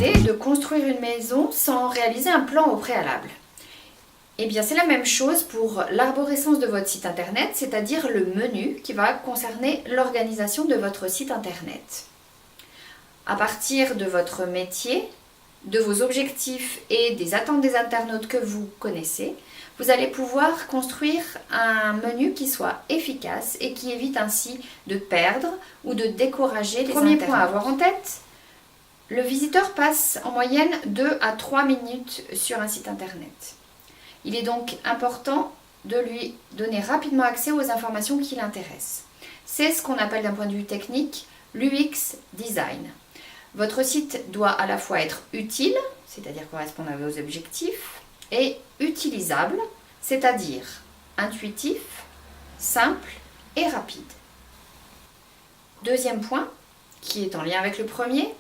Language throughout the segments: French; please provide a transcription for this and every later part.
arriver de construire une maison sans réaliser un plan au préalable? Eh bien, c'est la même chose pour l'arborescence de votre site internet, c'est-à-dire le menu qui va concerner l'organisation de votre site internet. À partir de votre métier, de vos objectifs et des attentes des internautes que vous connaissez, vous allez pouvoir construire un menu qui soit efficace et qui évite ainsi de perdre ou de décourager les internautes. Premier point à avoir en tête, le visiteur passe en moyenne 2 à 3 minutes sur un site internet. Il est donc important de lui donner rapidement accès aux informations qui l'intéressent. C'est ce qu'on appelle d'un point de vue technique l'UX design. Votre site doit à la fois être utile, c'est-à-dire correspondre à vos objectifs, et utilisable, c'est-à-dire intuitif, simple et rapide. Deuxième point, qui est en lien avec le premier,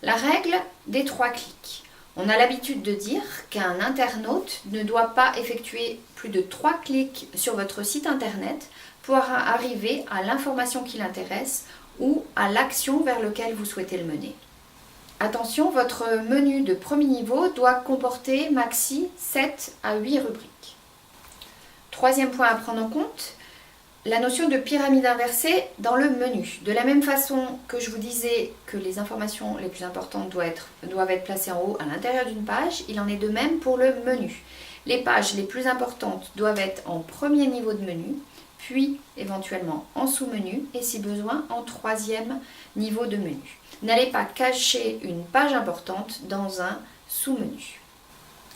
la règle des 3 clics. On a l'habitude de dire qu'un internaute ne doit pas effectuer plus de 3 clics sur votre site internet pour arriver à l'information qui l'intéresse ou à l'action vers laquelle vous souhaitez le mener. Attention, votre menu de premier niveau doit comporter maxi 7 à 8 rubriques. Troisième point à prendre en compte, la notion de pyramide inversée dans le menu. De la même façon que je vous disais que les informations les plus importantes doivent être placées en haut à l'intérieur d'une page, il en est de même pour le menu. Les pages les plus importantes doivent être en premier niveau de menu, puis éventuellement en sous-menu et si besoin en 3e niveau de menu. N'allez pas cacher une page importante dans un sous-menu.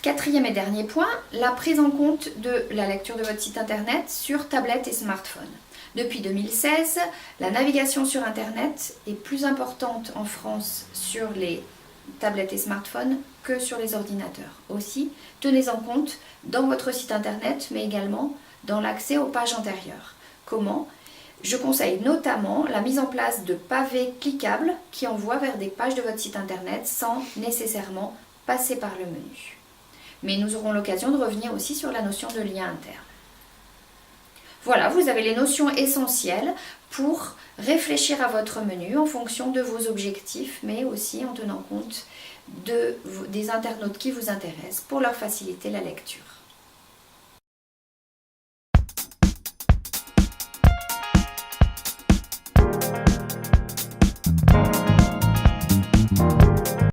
4e et dernier point, la prise en compte de la lecture de votre site internet sur tablette et smartphone. Depuis 2016, la navigation sur internet est plus importante en France sur les tablettes et smartphones que sur les ordinateurs. Aussi, tenez-en compte dans votre site internet, mais également dans l'accès aux pages antérieures. Comment ? Je conseille notamment la mise en place de pavés cliquables qui envoient vers des pages de votre site internet sans nécessairement passer par le menu. Mais nous aurons l'occasion de revenir aussi sur la notion de lien interne. Voilà, vous avez les notions essentielles pour réfléchir à votre menu en fonction de vos objectifs, mais aussi en tenant compte des internautes qui vous intéressent pour leur faciliter la lecture.